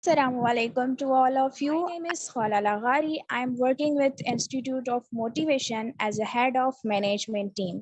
Assalamu alaikum to all of you. My name is Khala Laghari. I am working with Institute of Motivation as a head of management team.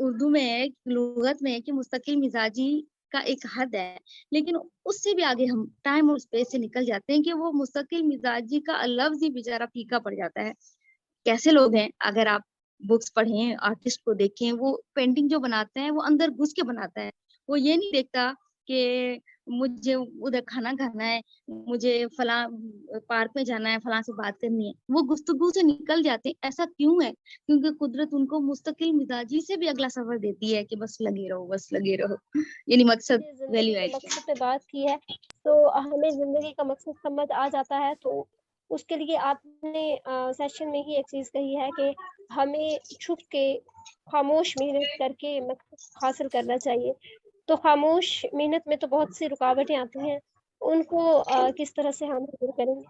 Urdu میں ہے، لغت میں ہے کہ مستقل مزاجی کا ایک حد ہے، لیکن اس سے بھی آگے ہم ٹائم اور اسپیس سے نکل جاتے ہیں کہ وہ مستقل مزاجی کا لفظ ہی بیچارہ پھیکا پڑ جاتا ہے. کیسے لوگ ہیں، اگر آپ بکس پڑھیں، آرٹسٹ کو دیکھیں، وہ پینٹنگ جو بناتے ہیں وہ اندر گھس کے بناتا ہے. وہ یہ نہیں دیکھتا کہ مجھے ادھر کھانا کھانا ہے، مجھے فلاں پارک میں جانا ہے، فلاں سے بات کرنی ہے. وہ گفتگو سے نکل جاتے ہیں. ایسا کیوں ہے؟ کیونکہ قدرت ان کو مستقل مزاجی سے بھی اگلا سفر دیتی ہے کہ بس لگے رہو، بس لگے رہو. یعنی مقصد زندگی ویلیو کے ایڈ. مقصد پہ بات کی ہے، تو ہمیں زندگی کا مقصد سمجھ آ جاتا ہے، تو اس کے لیے آپ نے سیشن میں ہی ایک چیز کہی ہے کہ ہمیں چھپ کے خاموش محنت کر کے مقصد حاصل کرنا چاہیے. تو خاموش محنت میں تو بہت سی رکاوٹیں آتی ہیں، ان کو کس طرح سے ہم دور کریں گے؟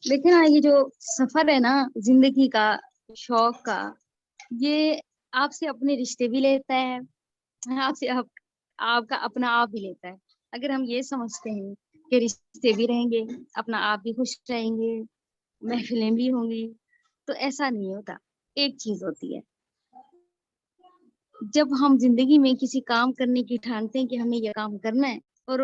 لیکن یہ جو سفر ہے نا زندگی کا، شوق کا، یہ آپ سے اپنے رشتے بھی لیتا ہے، آپ سے آپ کا اپنا آپ بھی لیتا ہے. اگر ہم یہ سمجھتے ہیں کہ رشتے بھی رہیں گے، اپنا آپ بھی خوش رہیں گے، محفلیں بھی ہوں گی، تو ایسا نہیں ہوتا. ایک چیز ہوتی ہے، جب ہم زندگی میں کسی کام کرنے کی ٹھانتے ہیں کہ ہمیں یہ کام کرنا ہے، اور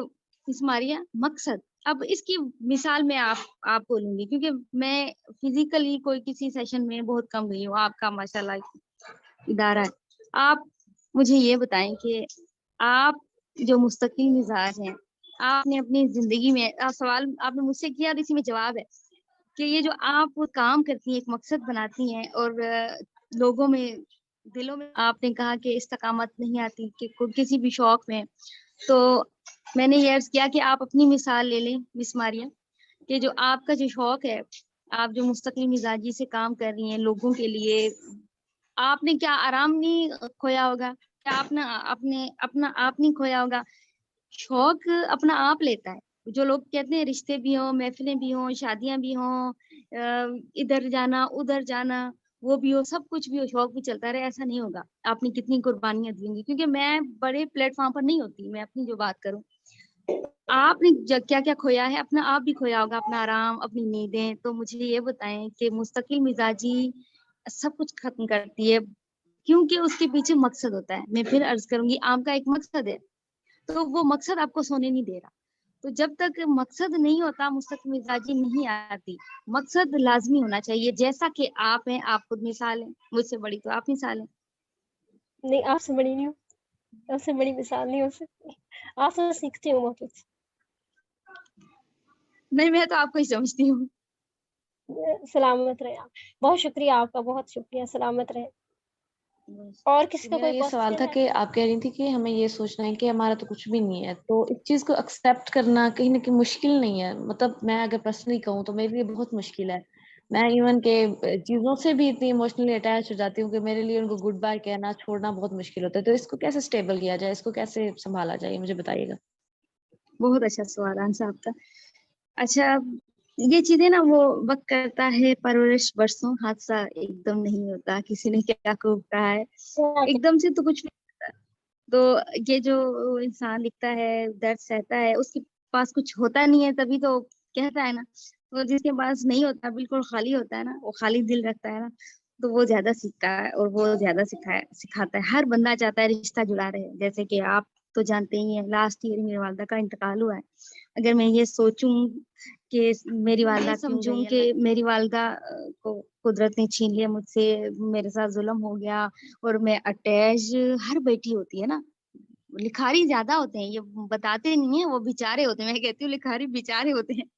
اس ماریا مقصد. اب اس کی مثال میں آپ کو لوں گی، کیونکہ میں فزیکلی کوئی کسی سیشن میں بہت کم گئی ہوں. آپ کا ماشاءاللہ ادارہ ہے. آپ مجھے یہ بتائیں کہ آپ جو مستقل مزاج ہیں، آپ نے اپنی زندگی میں سوال آپ نے مجھ سے کیا اور اسی میں جواب ہے کہ یہ جو آپ کام کرتی ہیں، ایک مقصد بناتی ہیں، اور لوگوں میں دلوں میں آپ نے کہا کہ استقامت نہیں آتی کہ کسی بھی شوق میں، تو میں نے یہ عرض کیا کہ آپ اپنی مثال لے لیں مس ماریا، کہ جو آپ کا جو شوق ہے، آپ جو مستقل مزاجی سے کام کر رہی ہیں لوگوں کے لیے، آپ نے کیا آرام نہیں کھویا ہوگا؟ کیا آپ نے اپنا آپ نہیں کھویا ہوگا؟ شوق اپنا آپ لیتا ہے. جو لوگ کہتے ہیں رشتے بھی ہوں، محفلیں بھی ہوں، شادیاں بھی ہوں، ادھر جانا ادھر جانا وہ بھی ہو، سب کچھ بھی ہو، شوق بھی چلتا رہے، ایسا نہیں ہوگا. آپ نے کتنی قربانیاں دیں گی، کیونکہ میں بڑے پلیٹ فارم پر نہیں ہوتی، میں اپنی جو بات کروں، آپ نے کیا کیا کھویا ہے، اپنا آپ بھی کھویا ہوگا، اپنا آرام، اپنی نیندیں. تو مجھے یہ بتائیں کہ مستقل مزاجی سب کچھ ختم کرتی ہے، کیونکہ اس کے پیچھے مقصد ہوتا ہے. میں پھر عرض کروں گی، آپ کا ایک مقصد ہے، تو وہ مقصد آپ کو سونے نہیں دے رہا. تو جب تک مقصد نہیں ہوتا، مستقل مزاجی نہیں آتی. مقصد لازمی ہونا چاہیے. جیسا کہ آپ ہیں، آپ خود مثال ہیں، مجھ سے بڑی تو آپ مثال ہیں. نہیں، آپ سے بڑی نہیں ہوں، آپ سے بڑی مثال نہیں ہو سکتی. آپ سے سیکھتی ہوں بہت کچھ. نہیں، میں تو آپ کو ہی سمجھتی ہوں. سلامت رہے آپ. بہت شکریہ آپ کا، بہت شکریہ. سلامت رہے. اور کسی کا میرا کوئی یہ سوال تھا کوشچن ہے؟ کہ آپ کہہ رہی تھی کہ ہمیں یہ سوچنا ہے کہ ہمارا تو کچھ بھی نہیں ہے، تو اس چیز کو ایکسیپٹ کرنا کہیں نہ کہیں مشکل نہیں ہے؟ مطلب میں اگر پرسنلی کہوں تو میرے لیے بہت مشکل ہے. میں ایون کہ چیزوں سے بھی اتنی ایموشنلی اٹیچ ہو جاتی ہوں کہ میرے لیے ان کو گڈ بائی کہنا، چھوڑنا بہت مشکل ہوتا ہے. تو اس کو کیسے اسٹیبل کیا جائے، اس کو کیسے سنبھالا جائے، مجھے بتائیے گا. بہت اچھا سوال ہے صاحب کا. اچھا، یہ چیزیں نا وہ وقت کرتا ہے پرورش برسوں، حادثہ ایک دم نہیں ہوتا. کسی نے کیا خوب کہا ہے، ایک دم سے تو کچھ نہیں ہوتا. تو یہ جو انسان لکھتا ہے، درد سہتا ہے، اس کے پاس کچھ ہوتا نہیں ہے تبھی تو کہتا ہے نا. تو جس کے پاس نہیں ہوتا، بالکل خالی ہوتا ہے نا، وہ خالی دل رکھتا ہے نا، تو وہ زیادہ سیکھتا ہے اور وہ زیادہ سکھاتا ہے. ہر بندہ چاہتا ہے رشتہ جڑا رہے. جیسے کہ آپ تو جانتے ہی ہیں، لاسٹ ایئر میری والدہ کا انتقال ہوا ہے. اگر میں یہ سوچوں کہ میری والدہ سمجھوں کہ میری والدہ کو قدرت نے چھین لیا مجھ سے، میرے ساتھ ظلم ہو گیا، اور میں اٹیچ، ہر بیٹی ہوتی ہے نا، لکھاری زیادہ ہوتے ہیں، یہ بتاتے نہیں ہیں، وہ بیچارے ہوتے ہیں. میں کہتی ہوں لکھاری بیچارے ہوتے ہیں.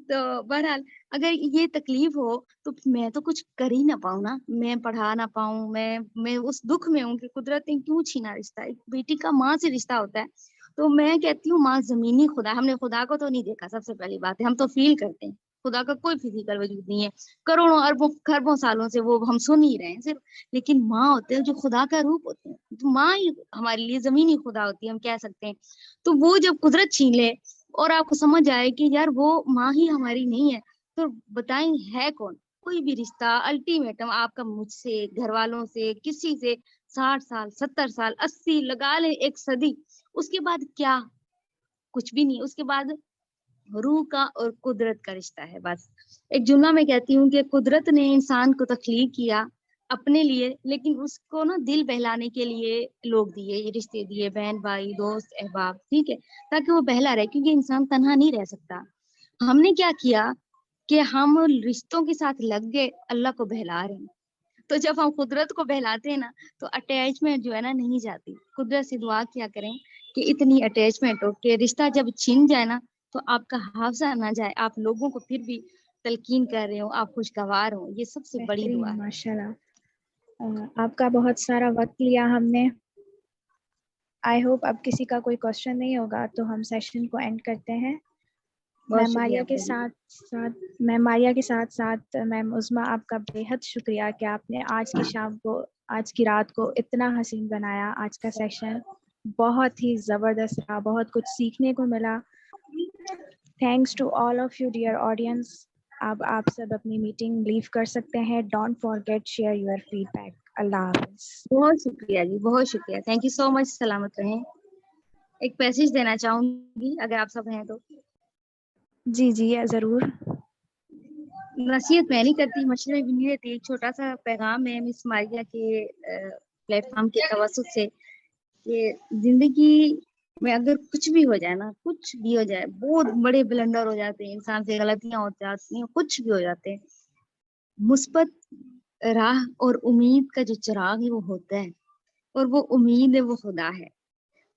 تو بہرحال اگر یہ تکلیف ہو تو میں تو کچھ کر ہی نہ پاؤں نا، میں پڑھا نہ پاؤں. میں اس دکھ میں ہوں کہ قدرت نے کیوں چھینا رشتہ. ایک بیٹی کا ماں سے رشتہ ہوتا ہے. تو میں کہتی ہوں ماں زمینی خدا. ہم نے خدا کو تو نہیں دیکھا، سب سے پہلی بات ہے. ہم تو فیل کرتے ہیں، خدا کا کوئی فزیکل وجود نہیں ہے. کروڑوں اربوں خربوں سالوں سے وہ ہم سن ہی رہے ہیں صرف. لیکن ماں ہوتے ہیں جو خدا کا روپ ہوتے ہیں. تو ماں ہی ہمارے لیے زمینی خدا ہوتی ہے، ہم کہہ سکتے ہیں. تو وہ جب قدرت چھین لے اور آپ کو سمجھ آئے کہ یار وہ ماں ہی ہماری نہیں ہے، تو بتائیں ہے کون؟ کوئی بھی رشتہ الٹیمیٹم آپ کا مجھ سے، گھر والوں سے، کسی سے 60 سال 70 سال 80 لگا لیں، ایک صدی، اس کے بعد کیا؟ کچھ بھی نہیں. اس کے بعد روح کا اور قدرت کا رشتہ ہے. بس ایک جملہ میں کہتی ہوں کہ قدرت نے انسان کو تخلیق کیا اپنے لیے، لیکن اس کو نا دل بہلانے کے لیے لوگ دیے، یہ رشتے دیے، بہن بھائی دوست احباب، ٹھیک ہے، تاکہ وہ بہلا رہے، کیونکہ انسان تنہا نہیں رہ سکتا. ہم نے کیا کیا کہ ہم رشتوں کے ساتھ لگ گئے، اللہ کو بہلا رہے ہیں. تو جب ہم قدرت کو بہلاتے ہیں نا تو اٹیچمنٹ جو ہے نا نہیں جاتی. قدرت سے دعا کیا کریں کہ اتنی اٹیچمنٹ ہو کہ رشتہ جب چھن جائے نا تو آپ کا حافظہ نہ جائے، آپ لوگوں کو پھر بھی تلقین کر رہے ہو، آپ خوشگوار ہو. یہ سب سے بڑی دعا بہترین، ہے. ماشاء اللہ. آپ کا بہت سارا وقت لیا ہم نے. آئی ہوپ اب کسی کا کوئی کوشچن نہیں ہوگا تو ہم سیشن کو اینڈ کرتے ہیں. بہت میم شکریہ ماریہ کے آپ کا. ساتھ ساتھ میم عظمیٰ آپ کا بے حد شکریہ کہ آپ نے آج کی رات کو اتنا حسین بنایا. آج کا سیشن بہت ہی زبردست رہا، بہت کچھ سیکھنے کو ملا. Thanks to all of you dear audience. اب آپ سب اپنی میٹنگ لیو کر سکتے ہیں. Don't forget share your feedback. اللہ حافظ. بہت شکریہ جی، بہت شکریہ. Thank you so much. سلامت رہیں. ایک میسج دینا چاہوں گی اگر آپ سب ہیں تو. جی ضرور. نصیحت میں نہیں کرتی، مشورے بھی نہیں دیتی. ایک چھوٹا سا پیغام ہے مس ماریہ کے پلیٹ فارم کے توسط سے کہ زندگی میں اگر کچھ بھی ہو جائے نا، کچھ بھی ہو جائے، بہت بڑے بلنڈر ہو جاتے ہیں، انسان سے غلطیاں ہو جاتی ہیں، کچھ بھی ہو جاتے ہیں، مثبت راہ اور امید کا جو چراغ ہے وہ ہوتا ہے، اور وہ امید ہے وہ خدا ہے.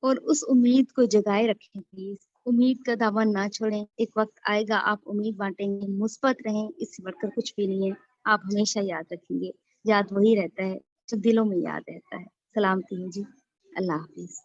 اور اس امید کو جگائے رکھیں پلیز. امید کا دامن نہ چھوڑیں. ایک وقت آئے گا آپ امید بانٹیں گے. مثبت رہیں، اس سے بڑھ کر کچھ بھی نہیں ہے. آپ ہمیشہ یاد رکھیں گے. یاد وہی رہتا ہے جو دلوں میں یاد رہتا ہے. سلامتی ہے جی. اللہ حافظ.